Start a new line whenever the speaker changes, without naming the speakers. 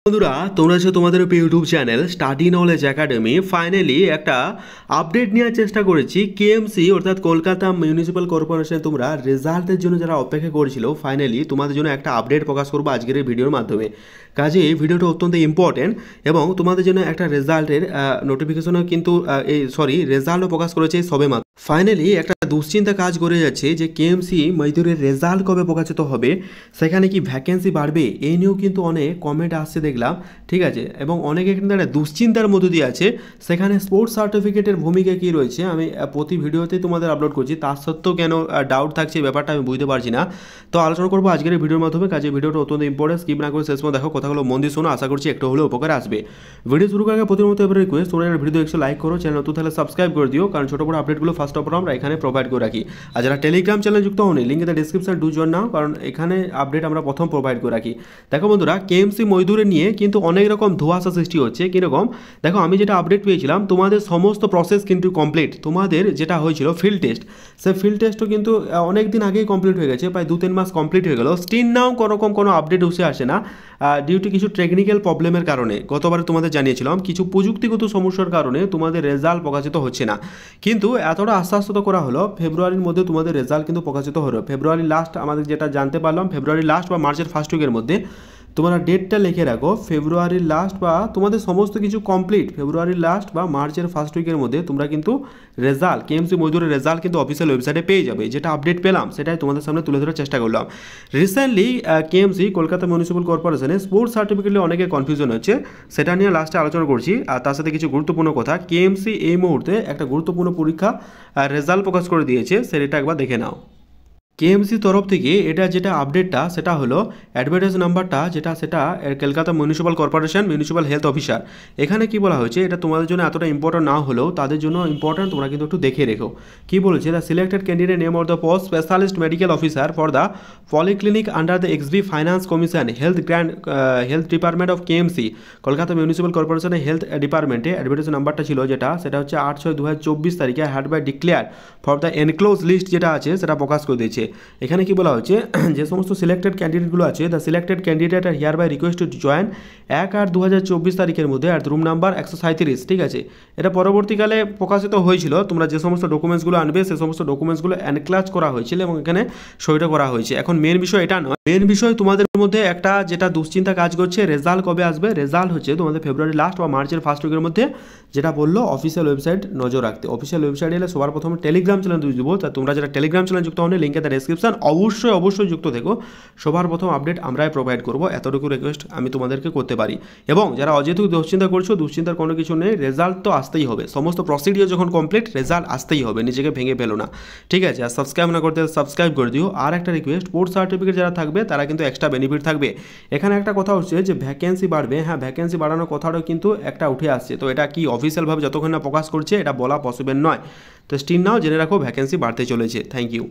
বন্ধুরা তোমরা যে তোমাদের YouTube channel study knowledge academy finally একটা আপডেট নেওয়ার চেষ্টা করেছি। কেএমসি অর্থাৎ কলকাতা মিউনিসিপ্যাল কর্পোরেশন তোমরা রেজাল্টের জন্য যারা অপেক্ষা করেছিল ফাইনালি তোমাদের জন্য একটা আপডেট প্রকাশ করবো আজকের এই ভিডিওর মাধ্যমে। কাজে এই ভিডিওটা অত্যন্ত ইম্পর্টেন্ট এবং তোমাদের জন্য একটা রেজাল্টের নোটিফিকেশনও কিন্তু রেজাল্টও প্রকাশ করেছে সবে মাত্র। ফাইনালি একটা দুশ্চিন্তা কাজ করে যাচ্ছে যে কেএমসি মজদুরের রেজাল্ট কবে প্রকাশিত হবে, সেখানে কি ভ্যাকেন্সি বাড়বে, এই নিয়েও কিন্তু অনেক কমেন্ট আসছে দেখলাম, ঠিক আছে। এবং অনেকে কিন্তু একটা দুশ্চিন্তার মধ্য দিয়ে আছে সেখানে স্পোর্টস সার্টিফিকেটের ভূমিকা কী রয়েছে আমি প্রতি ভিডিওতেই তোমাদের আপলোড করছি, তার সত্ত্বেও কেন ডাউট থাকছে ব্যাপারটা আমি বুঝতে পারছি না। তো আলোচনা করবো আজকের এই ভিডিওর মাধ্যমে। কাজে ভিডিওটা অত্যন্ত ইম্পর্টেন্ট, স্কিপ না করে শেষ পর্যন্ত দেখো, কথাগুলো মন দিয়ে শোনো, আশা করছি একটু হলেও উপকার আসবে। ভিডিও শুরু করার আগে প্রতির মতো এবার রিকোয়েস্ট, তোমরা ভিডিও একটু লাইক করো, চ্যানেল নতুন তাহলে সাবস্ক্রাইব করে দিও, কারণ ছোটো বড় আপডেটগুলো ফার্স্ট অফ অল আমরা এখানে প্রোভাইড করে রাখি। আর যারা টেলিগ্রাম চ্যানেল যুক্ত হন link in the description do join নাও, কারণ এখানে আপডেট আমরা প্রথম প্রোভাইড করে রাখি। দেখো বন্ধুরা, কেএমসি মজদুরের নিয়ে কিন্তু অনেক রকম ধোঁয়াশা সৃষ্টি হচ্ছে। কীরকম দেখো, আমি যেটা আপডেট পেয়েছিলাম তোমাদের সমস্ত প্রসেস কিন্তু কমপ্লিট। তোমাদের যেটা হয়েছিল ফিল্ড টেস্ট, সেই ফিল্ড টেস্টও কিন্তু অনেক দিন আগেই কমপ্লিট হয়ে গেছে, প্রায় 2-3 মাস কমপ্লিট হয়ে গেল। স্টিল নাও কোনো আপডেট উঠে আসে না ডিউটি কিছু টেকনিক্যাল প্রবলেমের কারণে। গতবারে তোমাদের জানিয়েছিলাম কিছু প্রযুক্তিগত সমস্যার কারণে তোমাদের রেজাল্ট প্রকাশিত হচ্ছে না, কিন্তু এতটা আশ্বাসিত করা হলো ফেব্রুয়ারির মধ্যে তোমাদের রেজাল্ট কিন্তু প্রকাশিত হলো। ফেব্রুয়ারি লাস্ট আমাদের যেটা জানতে পারলাম, ফেব্রুয়ারি লাস্ট বা মার্চের ফার্স্ট উইকের মধ্যে। তোমরা ডেটটা লিখে রাখো, ফেব্রুয়ারির লাস্ট বা তোমাদের সমস্ত কিছু কমপ্লিট ফেব্রুয়ারির লাস্ট বা মার্চের ফার্স্ট উইকের মধ্যে তোমরা কিন্তু রেজাল্ট কেএমসি মজদুরের রেজাল্ট কিন্তু অফিসিয়াল ওয়েবসাইটে পেয়ে যাবে। যেটা আপডেট পেলাম সেটাই তোমাদের সামনে তুলে ধরার চেষ্টা করলাম। রিসেন্টলি কেএমসি কলকাতা মিউনিসিপ্যাল কর্পোরেশনে স্পোর্টস সার্টিফিকেটে অনেকে কনফিউশন হচ্ছে, সেটা নিয়ে লাস্টে আলোচনা করছি। আর তার সাথে কিছু গুরুত্বপূর্ণ কথা, কেএমসি এই মুহূর্তে একটা গুরুত্বপূর্ণ পরীক্ষা রেজাল্ট প্রকাশ করে দিয়েছে, সেটা একবার দেখে নাও। কেএমসি তরফ থেকে এটা যেটা আপডেটটা সেটা হলো অ্যাডভার্টাইজ নাম্বারটা সেটা Kolkata municipal corporation municipal health officer. এখানে কি বলা হয়েছে, এটা তোমাদের জন্য এতটা ইম্পর্টেন্ট না হলেও তাদের জন্য ইম্পর্টেন্ট, তোমরা কিন্তু একটু দেখে রেখো। কি বলেছে, the selected candidate name of the post specialist medical officer for the polyclinic under the XV finance commission health department of KMC Kolkata municipal কর্পোরেশনের হেলথ ডিপার্টমেন্টে। অ্যাডভার্টাইজ নাম্বারটা ছিল সেটা হচ্ছে 8/6/2024 তারিখে had by declare for the enclose list যেটা আছে সেটা প্রকাশ করে দিয়েছে। এখানে কি বলা হচ্ছে, যে সমস্ত সিলেক্টেড ক্যান্ডিডেটগুলো আছে, the selected candidate are hereby request to join 1/8/2024 তারিখের মধ্যে আর রুম নাম্বার 137, ঠিক আছে। এটা পরবর্তীকালে প্রকাশিত হয়েছিল, তোমরা যে সমস্ত ডকুমেন্টসগুলো আনবে সেই সমস্ত ডকুমেন্টসগুলো এনক্লাজ করা হয়েছিল এবং এখানে সইটা করা হয়েছে। এখন মেন বিষয় এটা নয়, মেন বিষয় তোমাদের মধ্যে একটা যেটা দুশ্চিন্তা কাজ করছে, রেজাল্ট কবে আসবে। রেজাল্ট হচ্ছে তোমাদের ফেব্রুয়ারি লাস্ট বা মার্চের ফার্স্ট উইকের মধ্যে, যেটা বললো অফিসিয়াল ওয়েবসাইট নজর রাখতে। অফিসিয়াল ওয়েবসাইট এলে সবার প্রথমে টেলিগ্রাম চ্যানেল দেবো, তা তোমরা যারা টেলিগ্রাম চ্যানেল যুক্ত হন লিঙ্কে তার ডেসক্রিপশন অবশ্যই যুক্ত থেকো। সবার প্রথম আপডেট আমরাই প্রোভাইড করবো, এতটুকু রিকোয়েস্ট আমি তোমাদেরকে করতে পারি। এবং যারা অযথা দুশ্চিন্তা করছো, দুশ্চিন্তার কোনো কিছু নেই, রেজাল্ট তো আসতেই হবে। সমস্ত প্রসিডিওর যখন কমপ্লিট, রেজাল্ট আসতেই হবে, নিজেকে ভেঙে ফেলো না, ঠিক আছে। আর সাবস্ক্রাইব না করতে সাবস্ক্রাইব করে দিও। আর একটা রিকোয়েস্ট, স্পোর্টস সার্টিফিকেট যারা থাকবে তারা কিন্তু এক্সট্রা বেনিফিট থাকবে। এখানে একটা কথা হচ্ছে যে ভ্যাকেন্সি বাড়বে, হ্যাঁ ভ্যাকেন্সি বাড়ানোর কথাটাও কিন্তু একটা উঠে আসছে। তো এটা কি অফিসিয়ালভাবে যতক্ষণ না প্রকাশ করছে এটা বলা পসিবল নয়। তো স্টিল নাও জেনে রাখো ভ্যাকেন্সি বাড়তে চলেছে। Thank you.